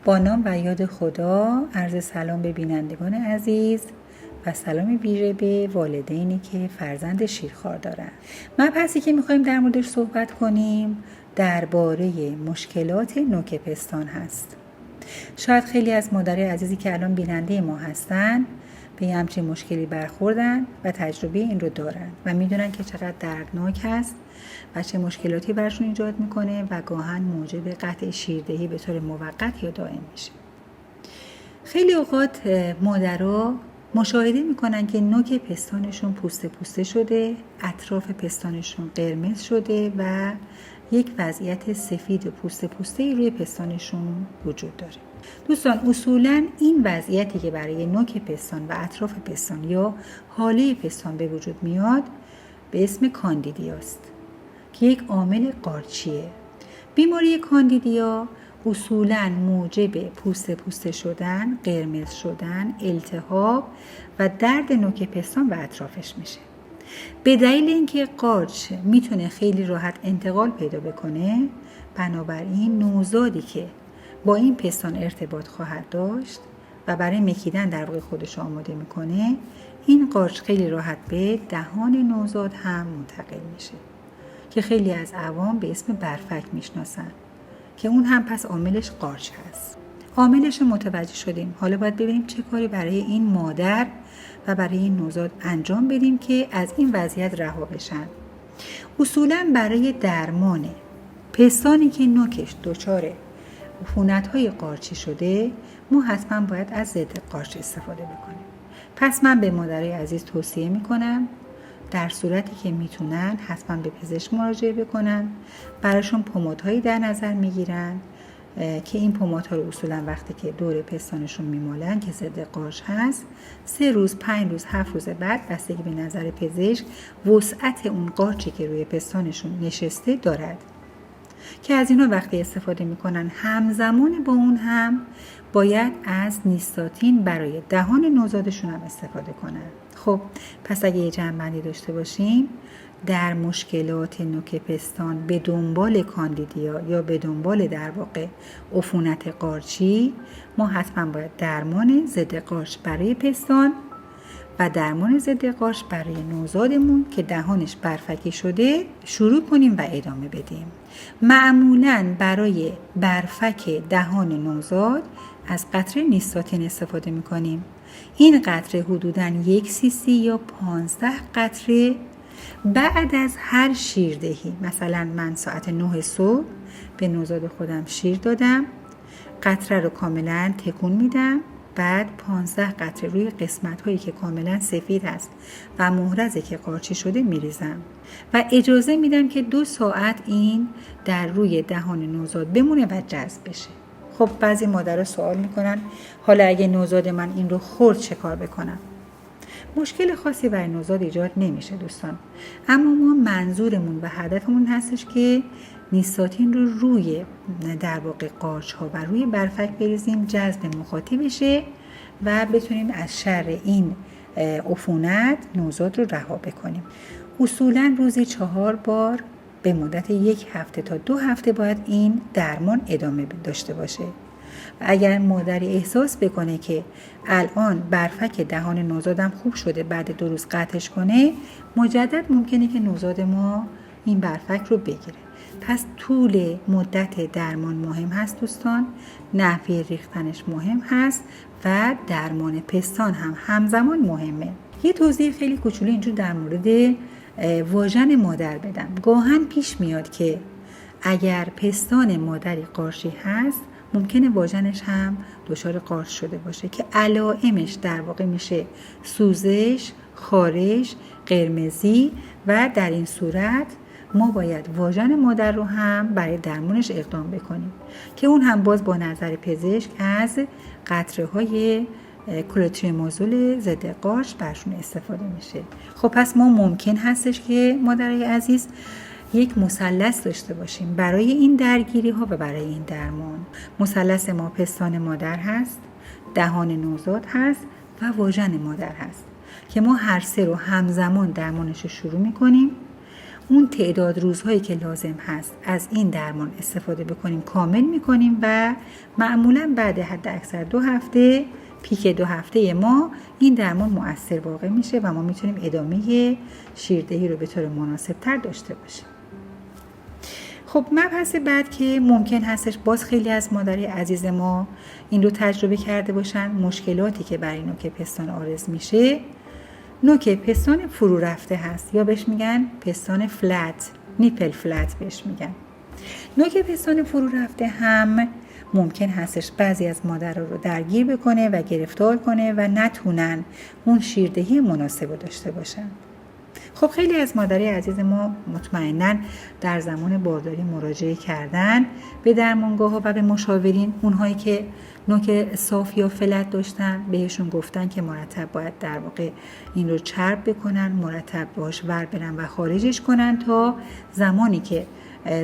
با نام و یاد خدا عرض سلام به بینندگان عزیز و سلام ویژه به والدینی که فرزند شیرخوار دارن. مبحثی که میخوایم در موردش صحبت کنیم درباره مشکلات نوک پستان هست. شاید خیلی از مادرای عزیزی که الان بیننده ما هستن به همچین مشکلی برخوردن و تجربه این رو دارن و میدونن که چقدر دردناک هست و چه مشکلاتی برشون ایجاد میکنه و گاهن موجب قطع شیردهی به طور موقت یا دائم میشه. خیلی اوقات مادرها مشاهده میکنن که نوک پستانشون پوسته شده، اطراف پستانشون قرمز شده و یک وضعیت سفید و پوسته روی پستانشون وجود داره. دوستان، اصولاً این وضعیتی که برای نوک پستان و اطراف پستان یا حاله پستان به وجود میاد به اسم کاندیدیاست که یک عامل قارچیه. بیماری کاندیدیا اصولاً موجب پوسته شدن، قرمز شدن، التهاب و درد نوک پستان و اطرافش میشه. به دلیل اینکه قارچ میتونه خیلی راحت انتقال پیدا بکنه، بنابراین نوزادی که با این پستان ارتباط خواهد داشت و برای مکیدن در واقع خودش آماده میکنه، این قارچ خیلی راحت به دهان نوزاد هم منتقل میشه که خیلی از عوام به اسم برفک میشناسن که اون هم پس عاملش قارچ هست. عاملش رو متوجه شدیم، حالا باید ببینیم چه کاری برای این مادر و برای این نوزاد انجام بدیم که از این وضعیت رها بشن. اصولاً برای درمان پستانی که نوکش دچار عفونت‌های قارچی شده، ما حتما باید از ضد قارچ استفاده بکنیم. پس من به مادرای عزیز توصیه میکنم در صورتی که میتونن حتما به پزشک مراجعه بکنن. براشون پمادهایی در نظر میگیرن که این پمادها رو اصولا وقتی که دور پستانشون میمالن که ضد قارچ هست، 3 روز، 5 روز، 7 روز بعد بستگی به نظر پزشک وسعت اون قارچی که روی پستانشون نشسته دارد که از اینا وقتی استفاده میکنن همزمان با اون هم باید از نیستاتین برای دهان نوزادشون هم استفاده کنن. خب پس اگه یه جمع‌بندی داشته باشیم در مشکلات نوک پستان به دنبال کاندیدیا یا به دنبال در واقع عفونت قارچی، ما حتما باید درمان ضد قارچ برای پستان و درمان ضد قارچ برای نوزادمون که دهانش برفکی شده شروع کنیم و ادامه بدیم. معمولاً برای برفک دهان نوزاد از قطره نیستاتین استفاده می‌کنیم. این قطره حدوداً 1 cc یا 15 قطره بعد از هر شیردهی. مثلا من ساعت 9 صبح به نوزاد خودم شیر دادم، قطره رو کاملا تکون میدم، بعد 15 قطره روی قسمت هایی که کاملا سفید هست و محرزه که قارچی شده میریزم و اجازه میدم که 2 ساعت این در روی دهان نوزاد بمونه و جذب بشه. خب بعضی مادرها سوال میکنن حالا اگه نوزاد من این رو خورد چه کار بکنم؟ مشکل خاصی برای نوزاد ایجاد نمیشه دوستان، اما ما منظورمون و هدفمون هستش که نیستاتین رو روی در واقع قارچ ها و روی برفک بریزیم، جذب مخاطی بشه و بتونیم از شر این عفونت نوزاد رو رها بکنیم. اصولاً روزی 4 بار به مدت 1 هفته تا 2 هفته باید این درمان ادامه داشته باشه. و اگر مادری احساس بکنه که الان برفک دهان نوزادم خوب شده، بعد 2 روز قطعش کنه، مجدد ممکنه که نوزاد ما این برفک رو بگیره. پس طول مدت درمان مهم هست دوستان، نحوه ریختنش مهم هست و درمان پستان هم همزمان مهمه. یه توضیح خیلی کوچولو اینجور در مورد واژن مادر بدم. گاهن پیش میاد که اگر پستان مادری قارچی هست ممکنه واژنش هم دچار قارچ شده باشه که علائمش در واقع میشه سوزش، خارش، قرمزی و در این صورت ما باید واژن مادر رو هم برای درمانش اقدام بکنیم که اون هم باز با نظر پزشک از قطره های کلوتریمازول ضد قارچ برشون استفاده میشه. خب پس ما ممکن هستش که مادرای عزیز یک مثلث داشته باشیم برای این درگیری ها و برای این درمان. مثلث ما پستان مادر هست، دهان نوزاد هست و واژن مادر هست که ما هر 3 رو همزمان درمانش رو شروع میکنیم. اون تعداد روزهایی که لازم هست از این درمان استفاده بکنیم کامل میکنیم و معمولا بعد حد اکثر 2 هفته پیک 2 هفته ما این درمان مؤثر واقع میشه و ما میتونیم ادامه شیردهی رو به طور مناسب تر داشته باشیم. خب مبحث بعد که ممکن هستش باز خیلی از مادرای عزیز ما این رو تجربه کرده باشن، مشکلاتی که برای نوک پستان عارض میشه، نوک پستان فرو رفته هست یا بهش میگن پستان فلت، نیپل فلت بهش میگن. نوک پستان فرو رفته هم ممکن هستش بعضی از مادرها رو درگیر بکنه و گرفتار کنه و نتونن اون شیردهی مناسب رو داشته باشن. خب خیلی از مادرای عزیز ما مطمئناً در زمان بارداری مراجعه کردن به درمانگاه‌ها و به مشاورین، اونهایی که نوک صاف یا فلت داشتن بهشون گفتن که مرتب باید در واقع این رو چرب بکنن، مرتب باش ور برن و خارجش کنن تا زمانی که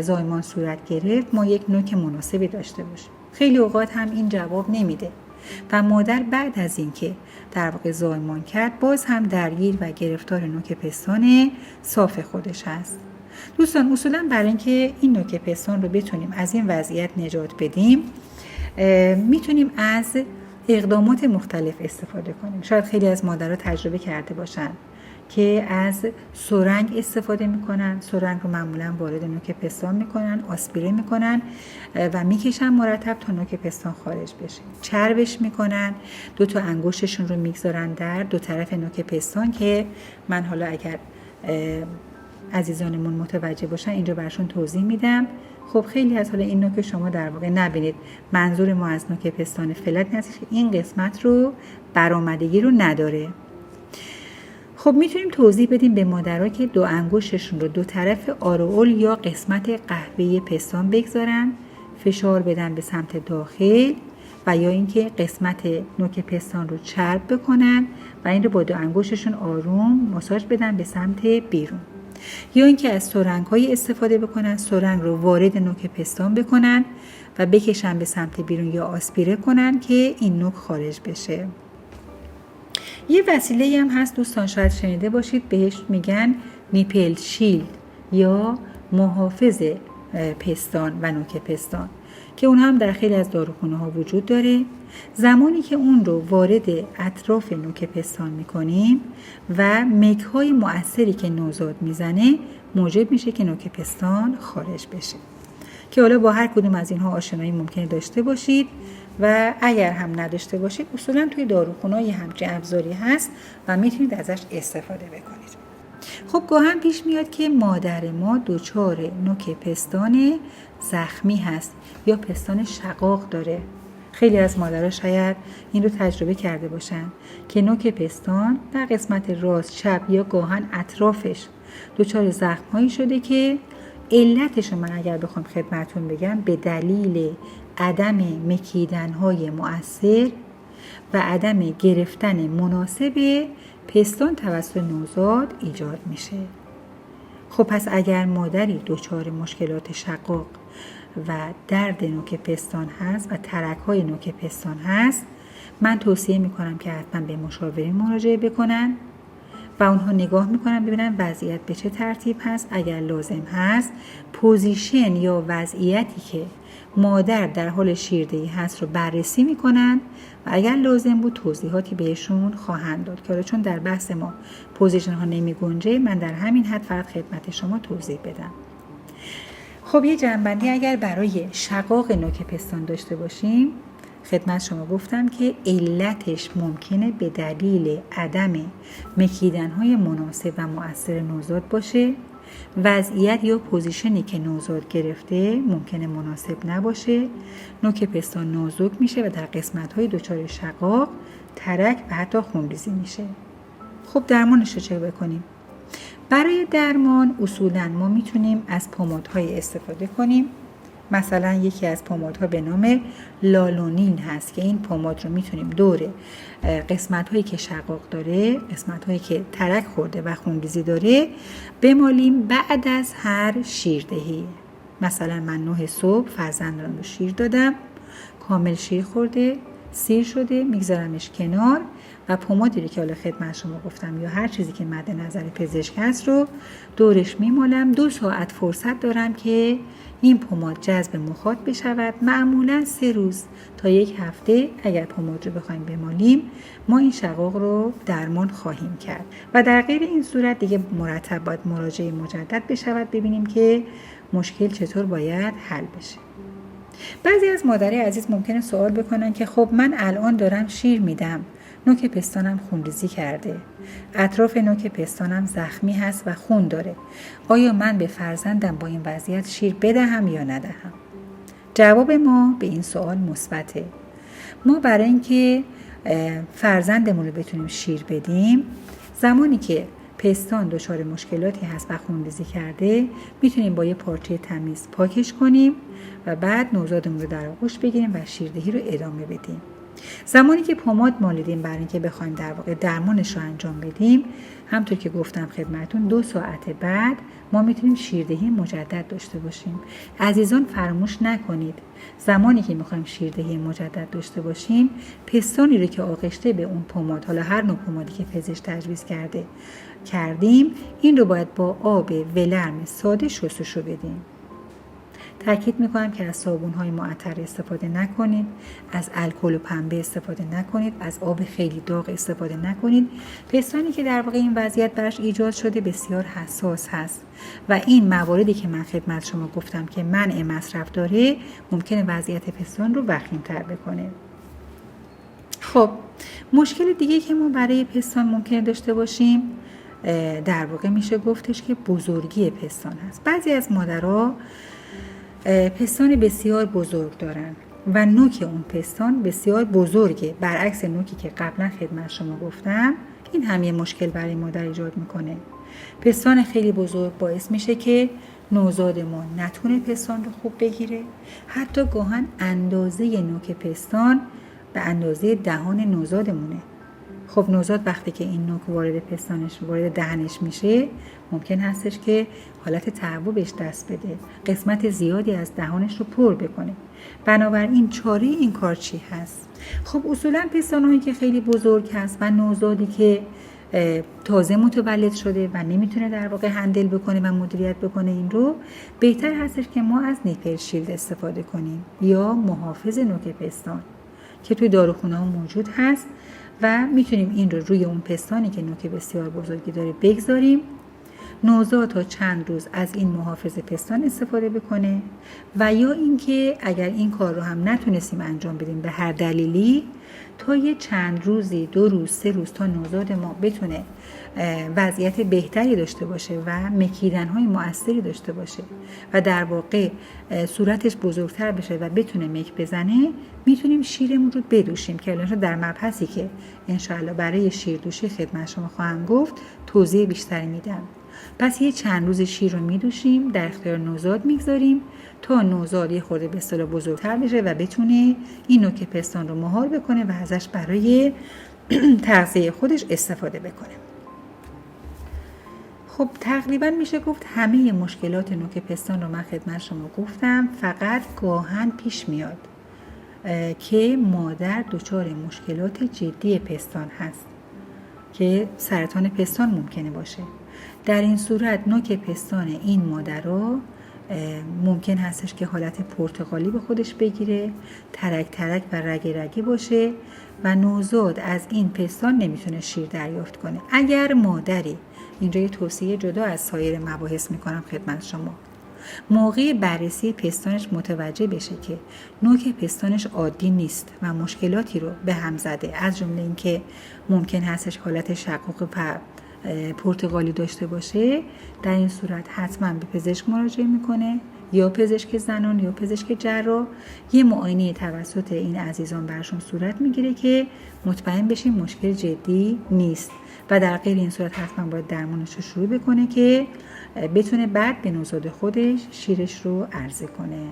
زایمان صورت گرفت ما یک نوک مناسبی داشته باشیم. خیلی اوقات هم این جواب نمیده و مادر بعد از اینکه در واقع زایمان کرد باز هم درگیر و گرفتار نوک پستان صاف خودش هست. دوستان اصولا برای اینکه این نوک پستان رو بتونیم از این وضعیت نجات بدیم میتونیم از اقدامات مختلف استفاده کنیم. شاید خیلی از مادرها تجربه کرده باشن که از سرنگ استفاده میکنن، سرنگ رو معمولا وارد نوک پستان میکنن، آسپیره میکنن و میکشن مرتب تا نوک پستان خارج بشه. چربش میکنن، 2 تا انگشتشون رو میگذارن در 2 طرف نوک پستان که من حالا اگر عزیزانمون متوجه باشن اینجا برشون توضیح میدم. خب خیلی از حالا این نوک شما در واقع نبینید، منظور ما از نوک پستان فلت نیست که این قسمت رو برآمدگی رو نداره. خب میتونیم توضیح بدیم به مادرها که 2 انگشتشون رو 2 طرف آرئول یا قسمت قهوه‌ای پستان بگذارن، فشار بدن به سمت داخل و یا اینکه قسمت نوک پستان رو چرب بکنن و این رو با 2 انگشتشون آروم ماساژ بدن به سمت بیرون، یا اینکه از سرنگ‌های استفاده بکنن، سرنگ رو وارد نوک پستان بکنن و بکشن به سمت بیرون یا آسپیره کنن که این نوک خارج بشه. یه وسیله هم هست دوستان شاید شنیده باشید، بهش میگن نیپل شیلد یا محافظ پستان و نوک پستان که اون هم در خیلی از داروخانه ها وجود داره. زمانی که اون رو وارد اطراف نوک پستان میکنیم و مک های مؤثری که نوزاد میزنه موجب میشه که نوک پستان خارج بشه، که حالا با هر کدوم از اینها آشنایی ممکنه داشته باشید و اگر هم نداشته باشید اصولا توی داروخانه‌ها یه همچین ابزاری هست و میتونید ازش استفاده بکنید. خب گاهن پیش میاد که مادر ما دچار نوک پستان زخمی هست یا پستان شقاق داره. خیلی از مادرها شاید این رو تجربه کرده باشن که نوک پستان در قسمت راست، چپ یا گاهن اطرافش دچار زخم‌هایی شده که علتش رو من اگر بخوام خدمتون بگم به دلیل عدم مکیدن‌های مؤثر و عدم گرفتن مناسب پستان توسط نوزاد ایجاد میشه. خب پس اگر مادری دچار مشکلات شقاق و درد نوک پستان هست و ترک‌های نوک پستان هست، من توصیه میکنم که حتما به مشاورین مراجعه بکنن و اونها نگاه میکنن ببینن وضعیت به چه ترتیب هست. اگر لازم هست پوزیشن یا وضعیتی که مادر در حال شیردهی هست رو بررسی میکنن و اگر لازم بود توضیحاتی بهشون خواهند داد که چون در بحث ما پوزیشن ها نمی گنجه من در همین حد فقط خدمت شما توضیح بدم. خب یه جنبندی اگر برای شقاق نوک پستان داشته باشیم، خدمت شما گفتم که علتش ممکنه به دلیل عدم مکیدن‌های مناسب و مؤثر نوزاد باشه. وضعیت یا پوزیشنی که نوزاد گرفته ممکنه مناسب نباشه، نوک پستان نازک میشه و در قسمت‌های دچار شقاق، ترک و حتی خونریزی میشه. خب درمانش رو چه بکنیم؟ برای درمان اصولاً ما میتونیم از پمادهای استفاده کنیم. مثلا یکی از پمادها به نام لالونین هست که این پماد رو میتونیم دور قسمت‌هایی که شقاق داره، قسمت‌هایی که ترک خورده و خونریزی داره بمالیم بعد از هر شیردهی. مثلا من 9 صبح فرزندان رو شیر دادم، کامل شیر خورده، سیر شده، میگذارمش کنار و پمادی رو که حالا خدمت شما گفتم یا هر چیزی که مد نظر پزشک هست رو دورش میمالم. 2 ساعت فرصت دارم که این پماد جذب مخاط بشود. معمولا 3 روز تا 1 هفته اگر پماد رو بخوایم بمالیم ما این شقاق رو درمان خواهیم کرد و در غیر این صورت دیگه مرتب باید مراجعه مجدد بشود ببینیم که مشکل چطور باید حل بشه. بعضی از مادرای عزیز ممکنه سوال بکنن که خب من الان دارم شیر میدم، نوک پستانم خونریزی کرده، اطراف نوک پستانم زخمی هست و خون داره، آیا من به فرزندم با این وضعیت شیر بدهم یا ندهم؟ جواب ما به این سوال مثبته. ما برای اینکه فرزندمون رو بتونیم شیر بدیم، زمانی که پستان دچار مشکلاتی هست و خونریزی کرده میتونیم با یه پارچه تمیز پاکش کنیم و بعد نوزادمون رو در آغوش بگیریم و شیردهی رو ادامه بدیم. زمانی که پماد مالیدیم برای اینکه بخوایم در واقع درمانش رو انجام بدیم، همطور که گفتم خدمتون 2 ساعت بعد ما میتونیم شیردهی مجدد داشته باشیم. عزیزان فراموش نکنید زمانی که میخوایم شیردهی مجدد داشته باشیم پستانی رو که آغشته به اون پماد، حالا هر نوع پمادی که پزشک تجویز کردیم این رو باید با آب ولرم ساده شستشو بدیم. تاکید میکنم که از صابون‌های معطر استفاده نکنید، از الکل و پنبه استفاده نکنید، از آب خیلی داغ استفاده نکنید. پستانی که در واقع این وضعیت براش ایجاد شده بسیار حساس هست و این مواردی که من خدمت شما گفتم که منع مصرف داره ممکنه وضعیت پستان رو وخیم‌تر بکنه. خب مشکل دیگه که ما برای پستان ممکنه داشته باشیم در واقع میشه گفتش که بزرگی پستان هست. بعضی از مادرها پستان بسیار بزرگ دارن و نوک اون پستان بسیار بزرگه، برعکس نوکی که قبلا خدمت شما گفتم. این هم یه مشکل برای مادر ایجاد میکنه. پستان خیلی بزرگ باعث میشه که نوزاد ما نتونه پستان رو خوب بگیره، حتی گاهن اندازه نوک پستان به اندازه دهان نوزادمونه. خب نوزاد وقتی که این نوک وارد دهنش میشه ممکن هستش که حالت تعب بهش دست بده، قسمت زیادی از دهانش رو پر بکنه. بنابراین چاره این کار چی هست؟ خب اصولا پستان‌هایی که خیلی بزرگ هست و نوزادی که تازه متولد شده و نمیتونه در واقع هندل بکنه و مدیریت بکنه این رو، بهتر هستش که ما از نیپل شیلد استفاده کنیم یا محافظ نوک پستان که توی داروخونه ها موجود هست و میتونیم این رو روی اون پستانی که نوک بسیار بزرگی داره بگذاریم. نوزاد تا چند روز از این محافظ پستان استفاده بکنه و یا اینکه اگر این کار رو هم نتونستیم انجام بدیم به هر دلیلی، تا یه چند روزی 2 روز 3 روز تا نوزاد ما بتونه وضعیت بهتری داشته باشه و مکیدن‌های مؤثری داشته باشه و در واقع صورتش بزرگتر بشه و بتونه مک بزنه، میتونیم شیرمون رو بدوشیم که الان در مبحثی که انشاءالله برای شیردوشی خدمت شما خواهم گفت توضیح بیشتری میدم. پس یه چند روز شیر رو میدوشیم، در اختیار نوزاد میگذاریم تا نوزاد یه خورده به اصطلاح بزرگتر بشه و بتونه این نوک پستان رو مهار بکنه و ازش برای تغذیه خودش استفاده بکنه. خب تقریبا میشه گفت همه مشکلات نوک پستان رو من خدمت شما گفتم. فقط گاهن پیش میاد که مادر دچار مشکلات جدی پستان هست که سرطان پستان ممکنه باشه. در این صورت نوک پستان این مادرها ممکن هستش که حالت پرتقالی به خودش بگیره، ترک ترک و رگ رگی باشه و نوزاد از این پستان نمیتونه شیر دریافت کنه. اگر مادری، اینجا یه توصیه جدا از سایر مباحث میکنم خدمت شما، موقع بررسی پستانش متوجه بشه که نوک پستانش عادی نیست و مشکلاتی رو به هم زده، از جمله این که ممکن هستش حالت شقاق پرتقالی داشته باشه، در این صورت حتما به پزشک مراجعه میکنه، یا پزشک زنان یا پزشک جراح. یه معاینه توسط این عزیزان برشون صورت میگیره که مطمئن بشیم مشکل جدی نیست و در غیر این صورت حتما باید درمانش رو شروع بکنه که بتونه بعد به نوزاد خودش شیرش رو عرضه کنه.